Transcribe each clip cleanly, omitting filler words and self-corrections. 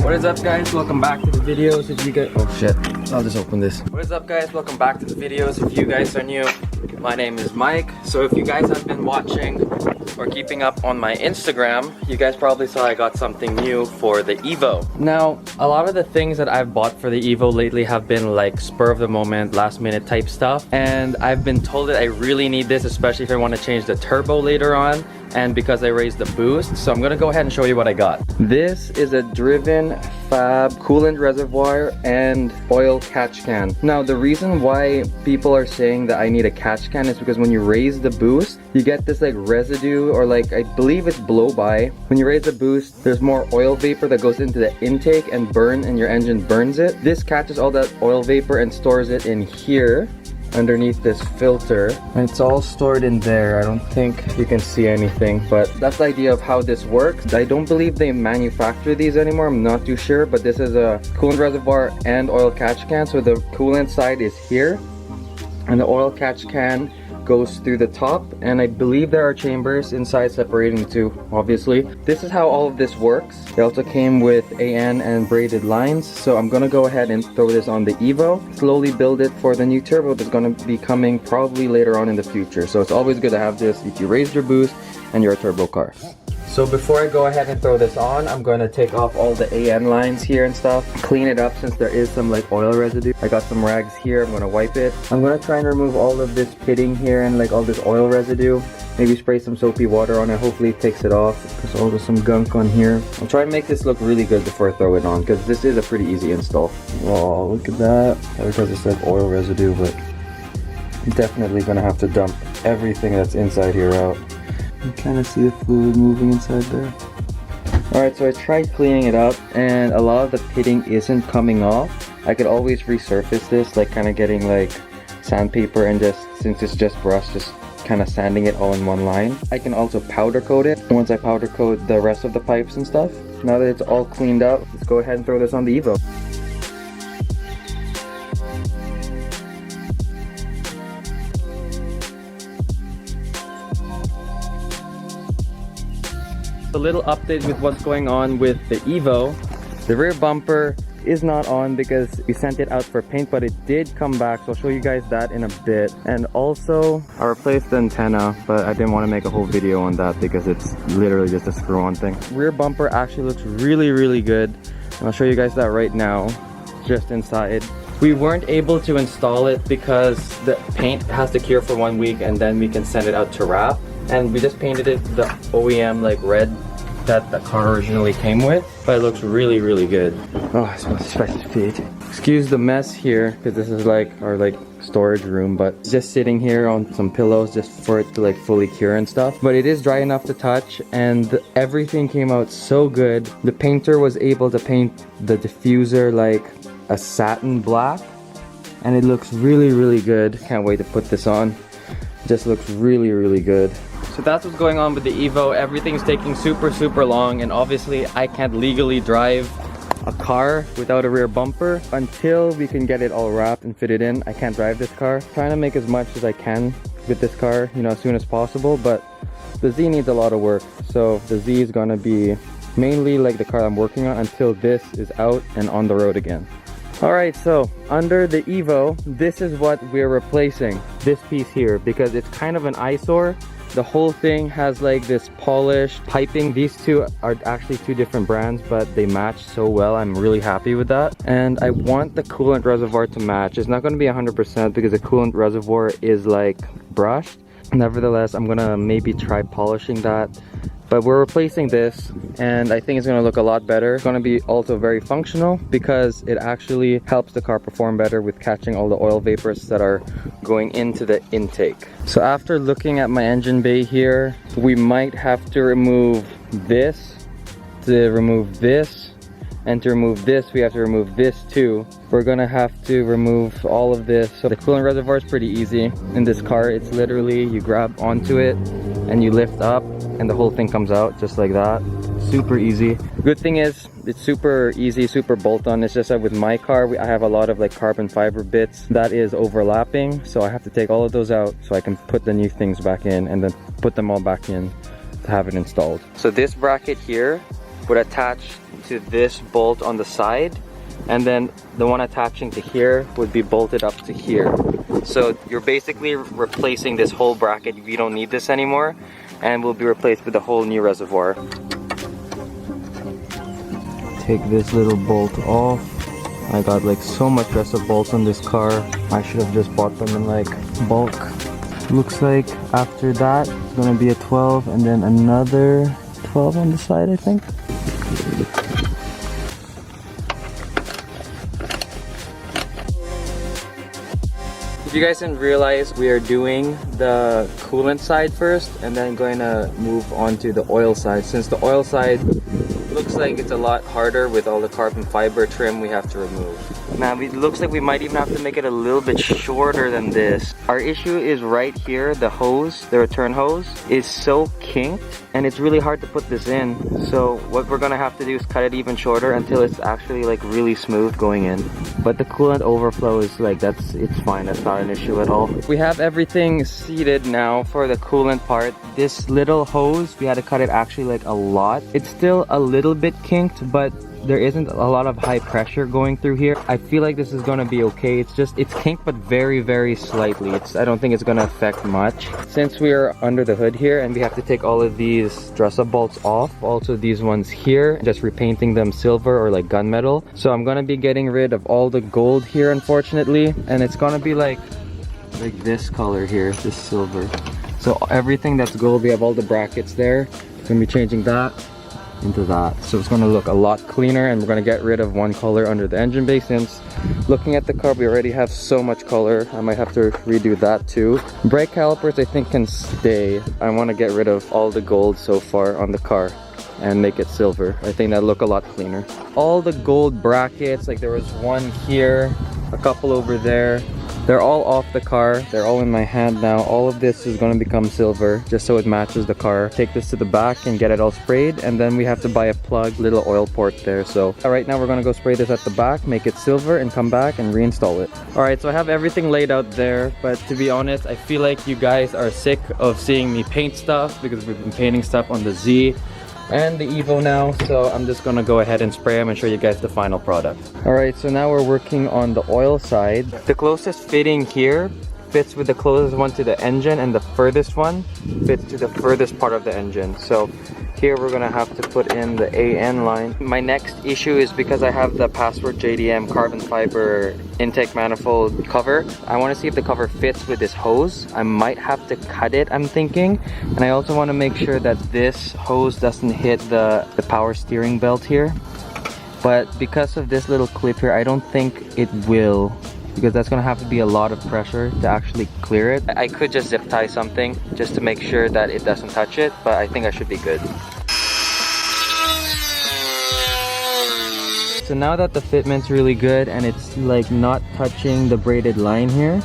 What is up, guys? Welcome back to the videos. If you guys, oh shit, I'll just open this. What is up, guys? Welcome back to the videos. If you guys are new, my name is Mike. So if you guys have been watching or keeping up on my Instagram, you guys probably saw I got something new for the Evo. Now, a lot of the things that I've bought for the Evo lately have been like spur of the moment, last minute type stuff. And I've been told that I really need this, especially if I want to change the turbo later on, and because I raised the boost. So I'm gonna go ahead and show you what I got. This is a driven fab coolant reservoir and oil catch can. Now, the reason why people are saying that I need a catch can is because when you raise the boost, you get this like residue, or like, I believe it's blow by. When you raise the boost, there's more oil vapor that goes into the intake and your engine burns it. This catches all that oil vapor and stores it in here underneath this filter, and it's all stored in there. I don't think you can see anything, but that's the idea of how this works. I don't believe they manufacture these anymore, I'm not too sure, but this is a coolant reservoir and oil catch can. So the coolant side is here and the oil catch can goes through the top, and I believe there are chambers inside separating the two, obviously. This is how all of this works. It also came with AN and braided lines, so I'm gonna go ahead and throw this on the Evo, slowly build it for the new turbo that's gonna be coming probably later on in the future. So it's always good to have this if you raise your boost and you're a turbo car. So before I go ahead and throw this on, I'm going to take off all the AN lines here and stuff, clean it up since there is some like oil residue. I got some rags here, I'm going to wipe it. I'm going to try and remove all of this pitting here and like all this oil residue. Maybe spray some soapy water on it, hopefully it takes it off. There's also some gunk on here. I'll try and make this look really good before I throw it on, because this is a pretty easy install. Oh, look at that. Because it's like oil residue, but I'm definitely going to have to dump everything that's inside here out. You kind of see the fluid moving inside there. Alright, so I tried cleaning it up and a lot of the pitting isn't coming off. I could always resurface this, like kind of getting like sandpaper and just, since it's just brushed, just kind of sanding it all in one line. I can also powder coat it once I powder coat the rest of the pipes and stuff. Now that it's all cleaned up, let's go ahead and throw this on the Evo. A little update with what's going on with the Evo. The rear bumper is not on because we sent it out for paint, but it did come back, so I'll show you guys that in a bit. And also I replaced the antenna, but I didn't want to make a whole video on that because it's literally just a screw-on thing. Rear bumper actually looks really good, and I'll show you guys that right now, just inside. We weren't able to install it because the paint has to cure for 1 week and then we can send it out to wrap. And we just painted it the OEM like red that the car originally came with, but it looks really good. Oh, I smell spicy feet. Excuse the mess here, because this is like our like storage room, but just sitting here on some pillows just for it to like fully cure and stuff. But it is dry enough to touch, and everything came out so good. The painter was able to paint the diffuser like a satin black, and it looks really good. Can't wait to put this on. It just looks really good. So that's what's going on with the Evo. Everything's taking super long, and obviously I can't legally drive a car without a rear bumper until we can get it all wrapped and fitted in. I can't drive this car. Trying to make as much as I can with this car, you know, as soon as possible, but the Z needs a lot of work. So the Z is gonna be mainly like the car I'm working on until this is out and on the road again. Alright, so under the Evo, this is what we're replacing, this piece here, because it's kind of an eyesore. The whole thing has like this polished piping. These two are actually two different brands, but they match so well. I'm really happy with that. And I want the coolant reservoir to match. It's not going to be 100% because the coolant reservoir is like brushed. Nevertheless, I'm gonna maybe try polishing that. But we're replacing this, and I think it's going to look a lot better. It's going to be also very functional because it actually helps the car perform better with catching all the oil vapors that are going into the intake. So after looking at my engine bay here, we might have to remove this, to remove this, and to remove this we have to remove this too. We're gonna have to remove all of this. So the coolant reservoir is pretty easy in this car. It's literally, you grab onto it and you lift up and the whole thing comes out just like that. Super easy. Good thing is it's super easy, super bolt-on. It's just that with my car I have a lot of like carbon fiber bits that is overlapping, so I have to take all of those out so I can put the new things back in and then put them all back in to have it installed. So this bracket here would attach to this bolt on the side, and then the one attaching to here would be bolted up to here. So you're basically replacing this whole bracket. You don't need this anymore, and will be replaced with a whole new reservoir. Take this little bolt off. I got like so much rest of bolts on this car. I should have just bought them in like bulk. Looks like after that it's gonna be a 12 and then another 12 on the side, I think. If you guys didn't realize, we are doing the coolant side first and then going to move on to the oil side, since the oil side looks like it's a lot harder with all the carbon fiber trim we have to remove. Now it looks like we might even have to make it a little bit shorter than this. Our issue is right here, the hose, the return hose is so kinked and it's really hard to put this in. So what we're gonna have to do is cut it even shorter until it's actually like really smooth going in. But the coolant overflow is like, it's fine, that's not an issue at all. We have everything seated now for the coolant part. This little hose, we had to cut it actually like a lot. It's still a little bit kinked, but there isn't a lot of high pressure going through here. I feel like this is gonna be okay. It's kinked, but very, very slightly. I don't think it's gonna affect much. Since we are under the hood here and we have to take all of these dress-up bolts off, also these ones here, just repainting them silver or like gunmetal. So I'm gonna be getting rid of all the gold here, unfortunately, and it's gonna be like this color here, this silver. So everything that's gold, we have all the brackets there. Gonna be changing that into that, so it's going to look a lot cleaner, and we're going to get rid of one color under the engine bay, since looking at the car we already have so much color. I might have to redo that too. Brake calipers I think can stay. I want to get rid of all the gold so far on the car and make it silver. I think that'll look a lot cleaner. All the gold brackets, like there was one here, a couple over there, they're all off the car. They're all in my hand now. All of this is going to become silver just so it matches the car. Take this to the back and get it all sprayed, and then we have to buy a plug, little oil port there. So right now we're going to go spray this at the back, make it silver, and come back and reinstall it. Alright, so I have everything laid out there, but to be honest, I feel like you guys are sick of seeing me paint stuff because we've been painting stuff on the Z and the Evo now, so I'm just gonna go ahead and spray them and show you guys the final product. Alright, so now we're working on the oil side. The closest fitting here fits with the closest one to the engine, and the furthest one fits to the furthest part of the engine. So here we're gonna have to put in the AN line. My next issue is because I have the Password JDM carbon fiber intake manifold cover. I want to see if the cover fits with this hose. I might have to cut it, I'm thinking. And I also want to make sure that this hose doesn't hit the power steering belt here. But because of this little clip here, I don't think it will, because that's going to have to be a lot of pressure to actually clear it. I could just zip tie something just to make sure that it doesn't touch it, but I think I should be good. So now that the fitment's really good and it's like not touching the braided line here,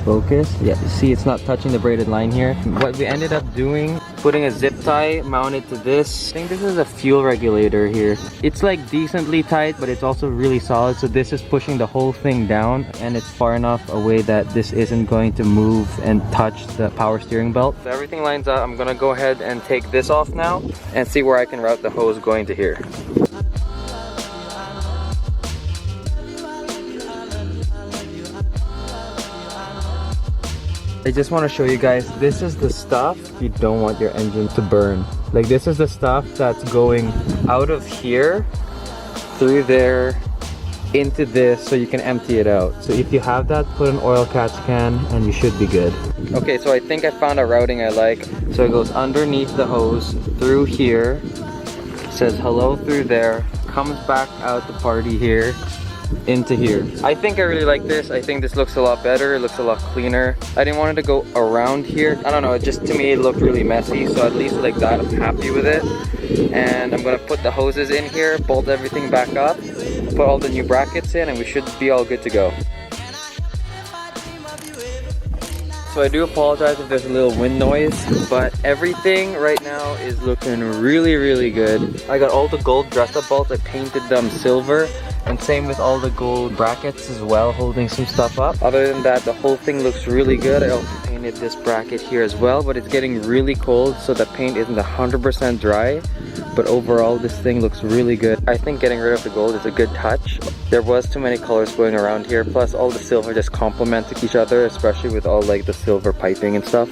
focus, yeah, see it's not touching the braided line here. What we ended up doing, putting a zip tie mounted to this. I think this is a fuel regulator here. It's like decently tight, but it's also really solid, so this is pushing the whole thing down, and it's far enough away that this isn't going to move and touch the power steering belt. So everything lines up. I'm gonna go ahead and take this off now and see where I can route the hose going to here. I just want to show you guys, this is the stuff you don't want your engine to burn. Like this is the stuff that's going out of here, through there, into this, so you can empty it out. So if you have that, put an oil catch can and you should be good. Okay, so I think I found a routing I like. So it goes underneath the hose, through here, says hello through there, comes back out the party here, into here. I think I really like this. I think this looks a lot better. It looks a lot cleaner. I didn't want it to go around here. I don't know, it just, to me, it looked really messy. So at least like that, I'm happy with it. And I'm gonna put the hoses in here, bolt everything back up, put all the new brackets in, and we should be all good to go. So I do apologize if there's a little wind noise, but everything right now is looking really, really good. I got all the gold dress-up bolts. I painted them silver, and same with all the gold brackets as well, holding some stuff up. Other than that, the whole thing looks really good. I also painted this bracket here as well, but it's getting really cold, so the paint isn't 100% dry. but overall this thing looks really good. I think getting rid of the gold is a good touch. There was too many colors going around here, plus all the silver just complement each other, especially with all like the silver piping and stuff.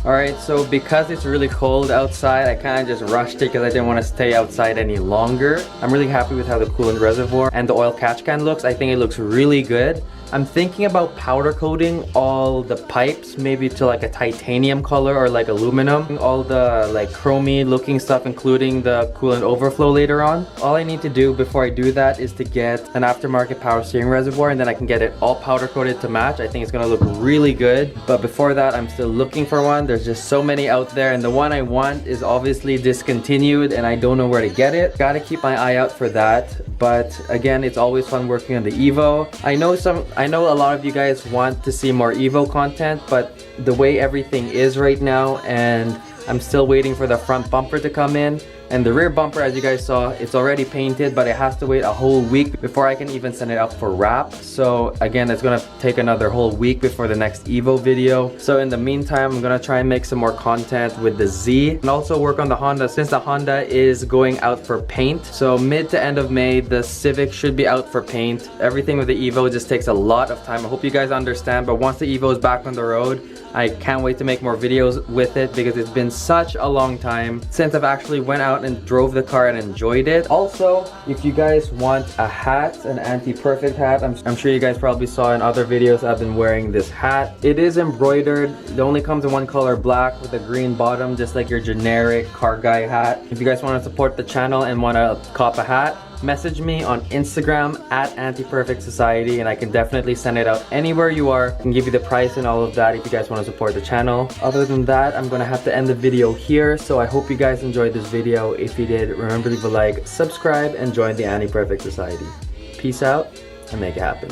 Alright, so because it's really cold outside, I kind of just rushed it because I didn't want to stay outside any longer. I'm really happy with how the coolant reservoir and the oil catch can looks. I think it looks really good. I'm thinking about powder coating all the pipes, maybe to like a titanium color or like aluminum. All the like chromey looking stuff, including the coolant overflow later on. All I need to do before I do that is to get an aftermarket power steering reservoir, and then I can get it all powder coated to match. I think it's gonna look really good. But before that, I'm still looking for one. There's just so many out there, and the one I want is obviously discontinued and I don't know where to get it. Gotta keep my eye out for that. But again, it's always fun working on the Evo. I know a lot of you guys want to see more Evo content, but the way everything is right now, and I'm still waiting for the front bumper to come in. And the rear bumper, as you guys saw, it's already painted, but it has to wait a whole week before I can even send it out for wrap. So again, it's gonna take another whole week before the next Evo video. So in the meantime, I'm gonna try and make some more content with the Z and also work on the Honda, since the Honda is going out for paint. So mid to end of May, the Civic should be out for paint. Everything with the Evo just takes a lot of time. I hope you guys understand, but once the Evo is back on the road, I can't wait to make more videos with it because it's been such a long time since I've actually went out and drove the car and enjoyed it. Also, if you guys want a hat, an anti-perfect hat, I'm sure you guys probably saw in other videos I've been wearing this hat. It is embroidered. It only comes in one color, black with a green bottom, just like your generic car guy hat. If you guys want to support the channel and want to cop a hat, message me on Instagram at Anti-Perfect Society, and I can definitely send it out anywhere you are. I can give you the price and all of that if you guys want to support the channel. Other than that, I'm gonna have to end the video here. So I hope you guys enjoyed this video. If you did, remember to leave a like, subscribe, and join the Anti-Perfect Society. Peace out and make it happen.